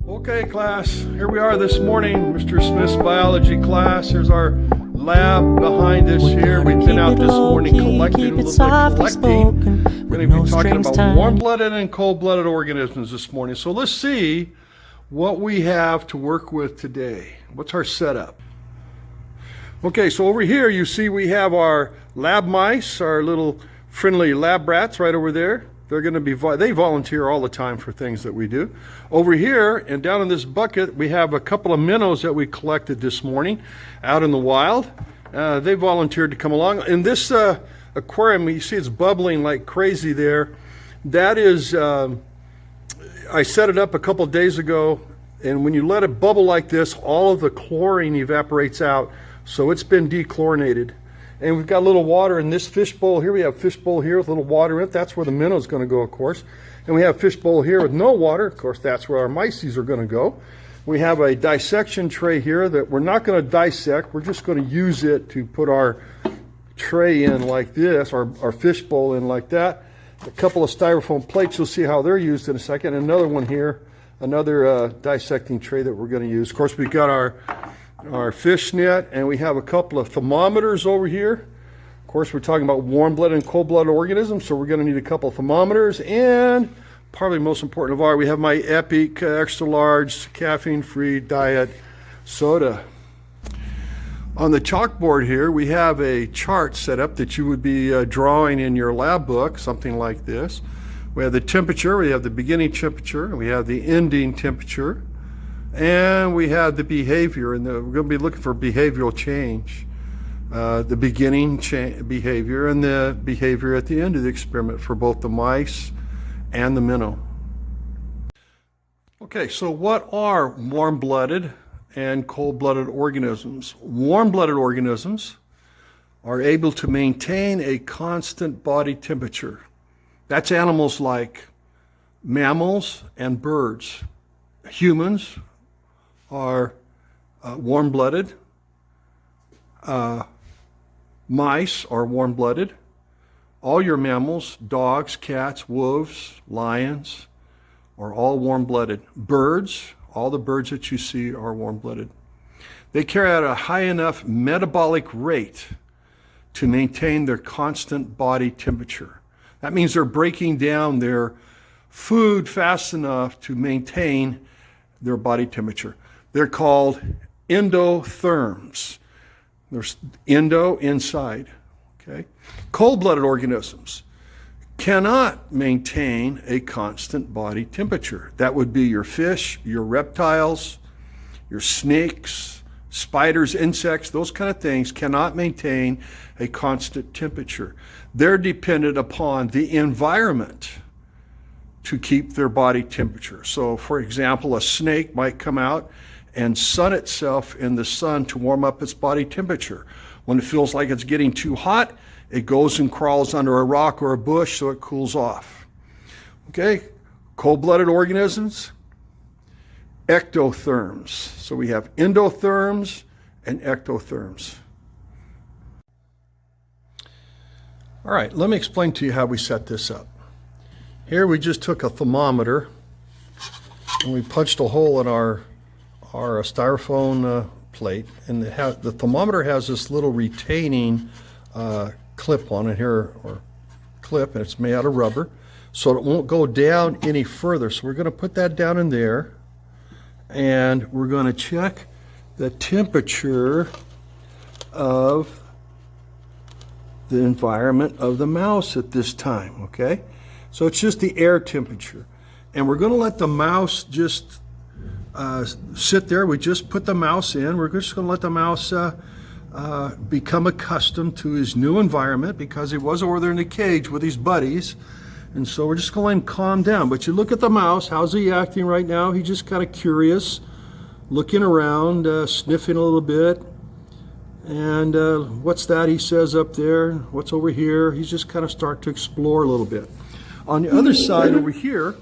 Okay, class, here we are this morning, Mr. Smith's biology class. Here's our lab behind us here. We've been out this morning collecting a little bit of collecting. We're going to be talking about warm-blooded and cold-blooded organisms this morning. So let's see what we have to work with today. What's our setup? Okay, so over here you see we have our lab mice, our little friendly lab rats right over there. They're going to be, they volunteer all the time for things that we do. Over here and down in this bucket, we have a couple of minnows that we collected this morning out in the wild. They volunteered to come along. In this aquarium, you see it's bubbling like crazy there. That is, I set it up a couple of days ago, and when you let it bubble like this, all of the chlorine evaporates out, so it's been dechlorinated. And we've got a little water in this fish bowl here. We have a fish bowl here with a little water in it. That's where the minnow's going to go, of course. And we have a fish bowl here with no water. Of course, that's where our myces are going to go. We have a dissection tray here that we're not going to dissect. We're just going to use it to put our tray in like this, our fish bowl in like that. A couple of styrofoam plates. You'll see how they're used in a second. Another one here, another dissecting tray that we're going to use. Of course, we've got our fish net, and we have a couple of thermometers over here. Of course, we're talking about warm-blooded and cold-blooded organisms, so we're going to need a couple of thermometers, and probably most important of all, we have my Epic extra large caffeine-free diet soda. On the chalkboard here, we have a chart set up that you would be drawing in your lab book, something like this. We have the temperature, we have the beginning temperature, and we have the ending temperature. And we have the behavior, and we're going to be looking for behavioral change. The beginning behavior and the behavior at the end of the experiment for both the mice and the minnow. Okay, so what are warm-blooded and cold-blooded organisms? Warm-blooded organisms are able to maintain a constant body temperature. That's animals like mammals and birds. Humans are warm-blooded. Mice are warm-blooded. All your mammals, dogs, cats, wolves, lions, are all warm-blooded. Birds, all the birds that you see are warm-blooded. They carry out a high enough metabolic rate to maintain their constant body temperature. That means they're breaking down their food fast enough to maintain their body temperature. They're called endotherms. There's endo, inside. Okay? Cold-blooded organisms cannot maintain a constant body temperature. That would be your fish, your reptiles, your snakes, spiders, insects, those kind of things cannot maintain a constant temperature. They're dependent upon the environment to keep their body temperature. So, for example, a snake might come out and sun itself in the sun to warm up its body temperature. When it feels like it's getting too hot, it goes and crawls under a rock or a bush so it cools off. Okay, cold-blooded organisms, ectotherms. So we have endotherms and ectotherms. All right, let me explain to you how we set this up. Here we just took a thermometer and we punched a hole in our styrofoam plate, and the thermometer has this little retaining clip on it here, or clip, and it's made out of rubber, so it won't go down any further. So we're going to put that down in there, and we're going to check the temperature of the environment of the mouse at this time, okay? So it's just the air temperature. And we're going to let the mouse just sit there. We just put the mouse in. We're just going to let the mouse become accustomed to his new environment, because he was over there in the cage with his buddies. And so we're just going to let him calm down. But you look at the mouse. How's he acting right now? He's just kind of curious, looking around, sniffing a little bit. And what's that he says up there? What's over here? He's just kind of start to explore a little bit. On the other side over here,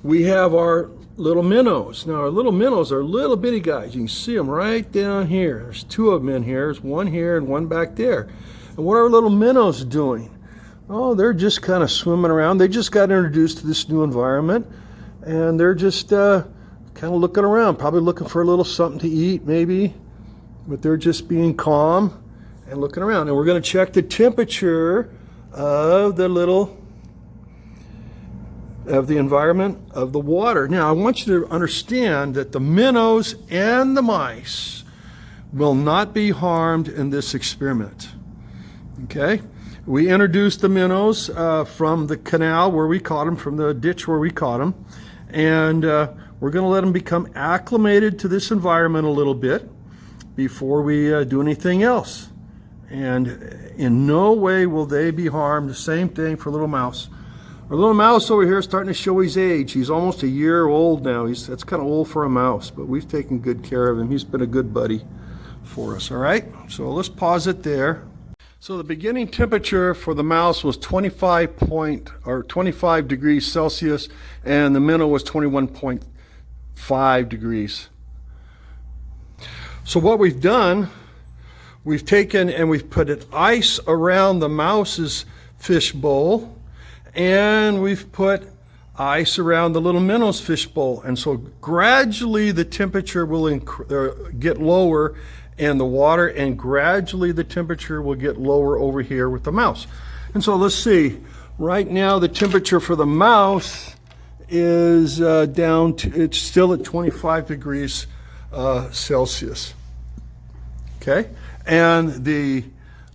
we have our little minnows. Now, our little minnows are little bitty guys. You can see them right down here. There's two of them in here. There's one here and one back there. And what are our little minnows doing? Oh, they're just kind of swimming around. They just got introduced to this new environment, and they're just kind of looking around, probably looking for a little something to eat maybe, but they're just being calm and looking around. And we're going to check the temperature of the environment of the water. Now, I want you to understand that the minnows and the mice will not be harmed in this experiment. Okay? We introduced the minnows from the canal where we caught them, from the ditch where we caught them, and we're going to let them become acclimated to this environment a little bit before we do anything else. And in no way will they be harmed. The same thing for little mouse. Our little mouse over here is starting to show his age. He's almost a year old now. That's kind of old for a mouse, but we've taken good care of him. He's been a good buddy for us, all right? So let's pause it there. So the beginning temperature for the mouse was 25 degrees Celsius, and the minnow was 21.5 degrees. So what we've done, we've taken and we've put an ice around the mouse's fish bowl, and we've put ice around the little minnow's fish bowl. And so gradually the temperature will get lower in the water, and gradually the temperature will get lower over here with the mouse. And so let's see. Right now the temperature for the mouse is down to, it's still at 25 degrees Celsius. Okay? And the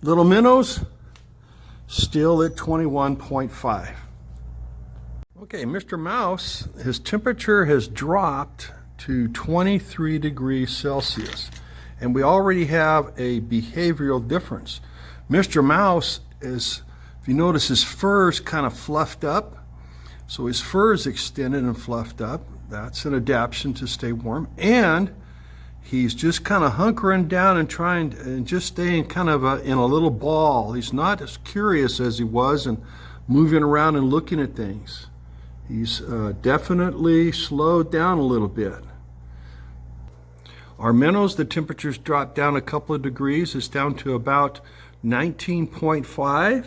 little minnows still at 21.5. Okay, Mr. Mouse, his temperature has dropped to 23 degrees Celsius. And we already have a behavioral difference. Mr. Mouse is, if you notice, his fur is kind of fluffed up. So his fur is extended and fluffed up. That's an adaptation to stay warm. And he's just kind of hunkering down and trying and just staying kind of in a little ball. He's not as curious as he was and moving around and looking at things. He's definitely slowed down a little bit. Our minnows, the temperature's dropped down a couple of degrees. It's down to about 19.5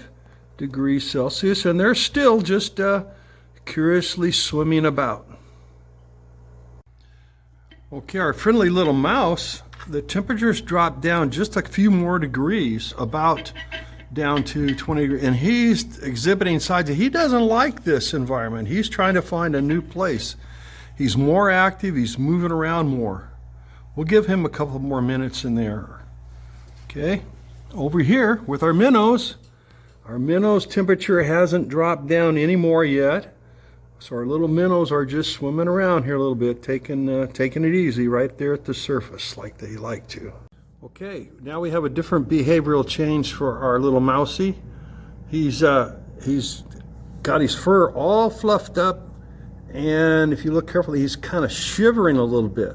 degrees Celsius, and they're still just curiously swimming about. Okay, our friendly little mouse, the temperature's dropped down just a few more degrees, about down to 20 degrees, and he's exhibiting signs that he doesn't like this environment. He's trying to find a new place. He's more active, he's moving around more. We'll give him a couple more minutes in there. Okay, over here with our minnows temperature hasn't dropped down anymore yet. So our little minnows are just swimming around here a little bit, taking it easy right there at the surface like they like to. Okay, now we have a different behavioral change for our little mousey. He's got his fur all fluffed up, and if you look carefully, he's kind of shivering a little bit.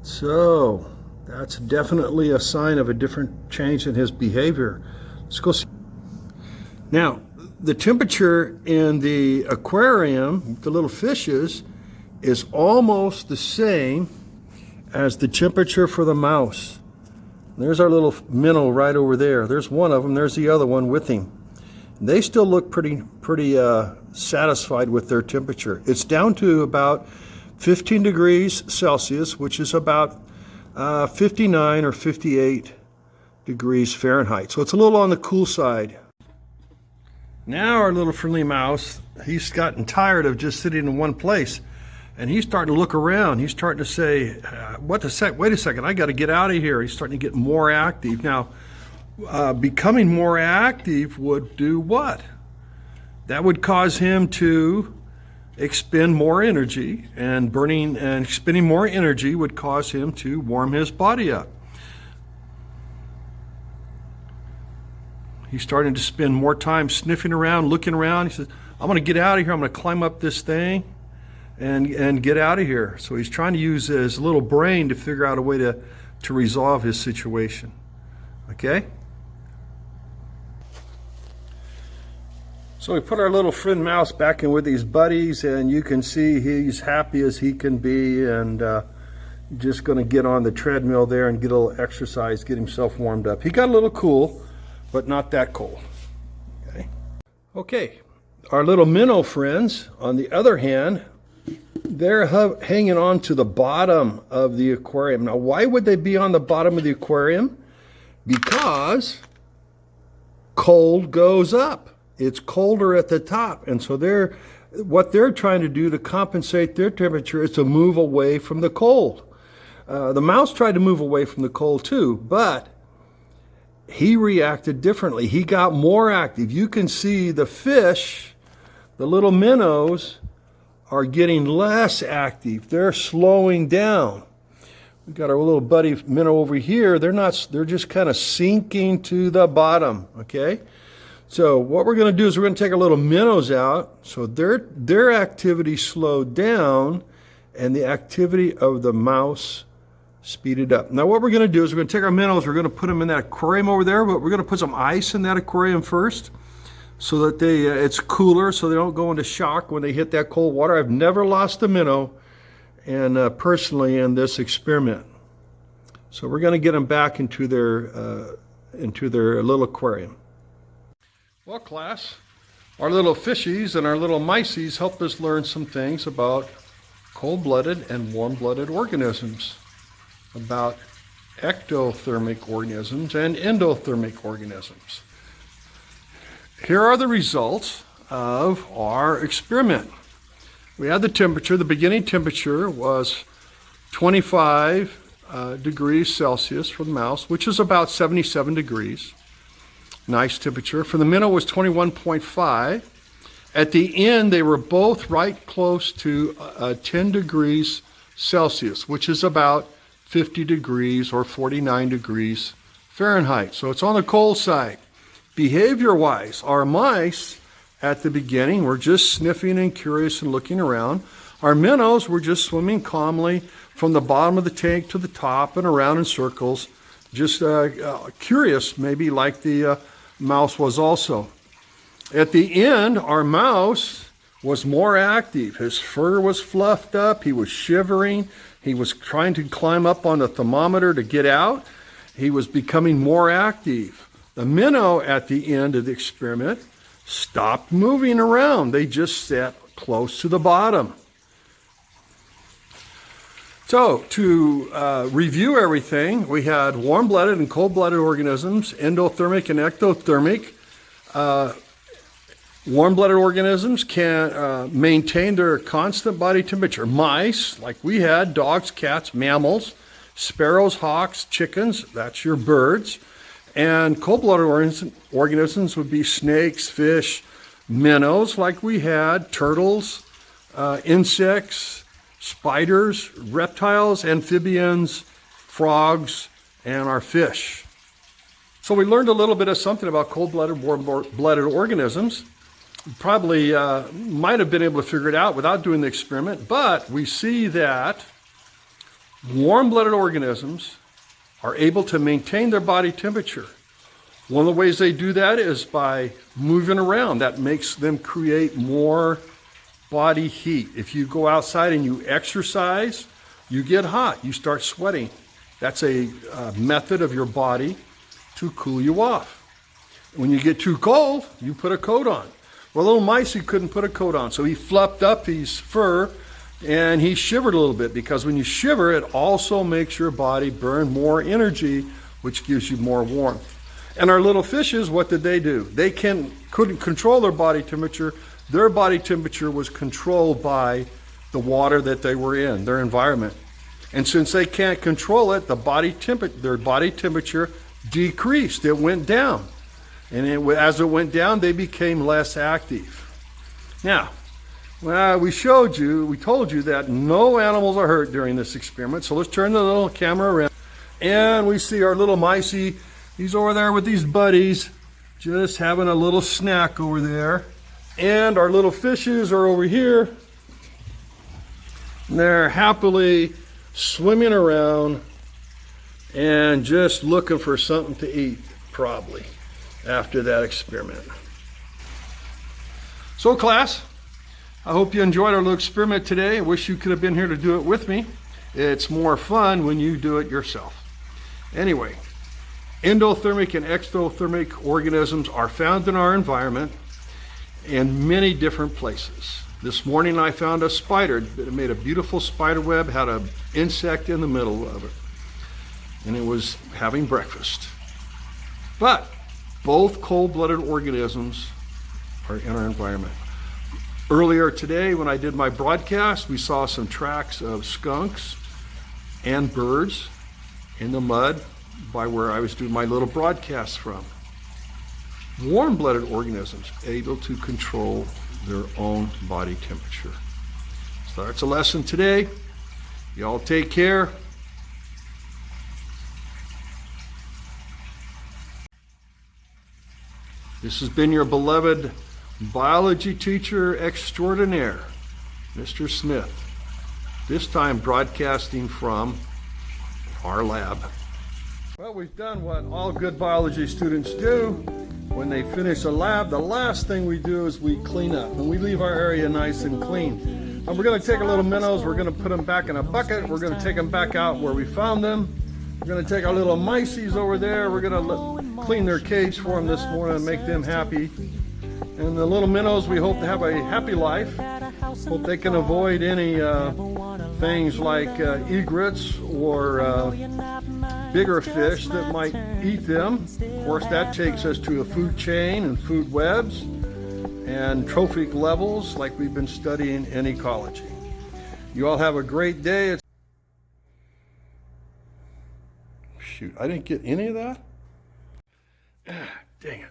So that's definitely a sign of a different change in his behavior. Let's go see. Now, the temperature in the aquarium, the little fishes, is almost the same as the temperature for the mouse. There's our little minnow right over there. There's one of them. There's the other one with him. They still look pretty satisfied with their temperature. It's down to about 15 degrees Celsius, which is about 59 or 58 degrees Fahrenheit. So it's a little on the cool side. Now our little friendly mouse, he's gotten tired of just sitting in one place, and he's starting to look around. He's starting to say, wait a second, I got to get out of here. He's starting to get more active. Now, becoming more active would do what? That would cause him to expend more energy, and burning and expending more energy would cause him to warm his body up. He's starting to spend more time sniffing around, looking around. He says, I'm going to get out of here. I'm going to climb up this thing and get out of here. So he's trying to use his little brain to figure out a way to resolve his situation. Okay? So we put our little friend mouse back in with his buddies, and you can see he's happy as he can be, and just going to get on the treadmill there and get a little exercise, get himself warmed up. He got a little cool, but not that cold. Okay, our little minnow friends, on the other hand, they're hanging on to the bottom of the aquarium. Now, why would they be on the bottom of the aquarium? Because cold goes up. It's colder at the top. And so what they're trying to do to compensate their temperature is to move away from the cold. The mouse tried to move away from the cold too, but he reacted differently. He got more active. You can see the fish, the little minnows, are getting less active. They're slowing down. We got our little buddy minnow over here. They're just kind of sinking to the bottom, okay? So what we're going to do is we're going to take our little minnows out. So their activity slowed down and the activity of the mouse speeded up. Now what we're going to do is we're going to take our minnows, we're going to put them in that aquarium over there, but we're going to put some ice in that aquarium first so that it's cooler so they don't go into shock when they hit that cold water. I've never lost a minnow personally in this experiment. So we're going to get them back into their little aquarium. Well, class, our little fishies and our little mices helped us learn some things about cold-blooded and warm-blooded organisms, about ectothermic organisms and endothermic organisms. Here are the results of our experiment. We had the temperature. The beginning temperature was 25 degrees Celsius for the mouse, which is about 77 degrees. Nice temperature. For the minnow was 21.5. At the end, they were both right close to 10 degrees Celsius, which is about 50 degrees or 49 degrees Fahrenheit. So it's on the cold side. Behavior-wise, our mice at the beginning were just sniffing and curious and looking around. Our minnows were just swimming calmly from the bottom of the tank to the top and around in circles, just curious, maybe like the mouse was also. At the end, our mouse was more active. His fur was fluffed up. He was shivering. He was trying to climb up on the thermometer to get out. He was becoming more active. The minnow at the end of the experiment stopped moving around. They just sat close to the bottom. So to review everything, we had warm-blooded and cold-blooded organisms, endothermic and ectothermic. Warm-blooded organisms can maintain their constant body temperature. Mice, like we had, dogs, cats, mammals, sparrows, hawks, chickens, that's your birds. And cold-blooded organisms would be snakes, fish, minnows, like we had, turtles, insects, spiders, reptiles, amphibians, frogs, and our fish. So we learned a little bit of something about cold-blooded, warm-blooded organisms. We probably might have been able to figure it out without doing the experiment, but we see that warm-blooded organisms are able to maintain their body temperature. One of the ways they do that is by moving around. That makes them create more body heat. If you go outside and you exercise, you get hot, you start sweating. That's a method of your body to cool you off. When you get too cold, you put a coat on. Well, little mice, he couldn't put a coat on, so he fluffed up his fur and he shivered a little bit, because when you shiver, it also makes your body burn more energy, which gives you more warmth. And our little fishes, what did they do? They couldn't control their body temperature. Their body temperature was controlled by the water that they were in, their environment. And since they can't control it, their body temperature decreased. It went down. And as it went down, they became less active. Now, we told you that no animals are hurt during this experiment. So let's turn the little camera around. And we see our little micey. He's over there with these buddies, just having a little snack over there. And our little fishes are over here. And they're happily swimming around and just looking for something to eat, probably, after that experiment. So class, I hope you enjoyed our little experiment today. I wish you could have been here to do it with me. It's more fun when you do it yourself. Anyway, endothermic and exothermic organisms are found in our environment in many different places. This morning I found a spider. It made a beautiful spider web, had an insect in the middle of it, and it was having breakfast. But both cold-blooded organisms are in our environment. Earlier today when I did my broadcast, we saw some tracks of skunks and birds in the mud by where I was doing my little broadcast from. Warm-blooded organisms able to control their own body temperature. So that's a lesson today. Y'all take care. This has been your beloved biology teacher extraordinaire, Mr. Smith, this time broadcasting from our lab. Well, we've done what all good biology students do. When they finish a lab, the last thing we do is we clean up, and we leave our area nice and clean. And we're going to take our little minnows, we're going to put them back in a bucket, we're going to take them back out where we found them. We're going to take our little mices over there, we're going to clean their cage for them this morning and make them happy. And the little minnows, we hope to have a happy life. Hope they can avoid any things like egrets or bigger fish that might eat them. Of course, that takes us to a food chain and food webs and trophic levels like we've been studying in ecology. You all have a great day. Shoot, I didn't get any of that? Dang it.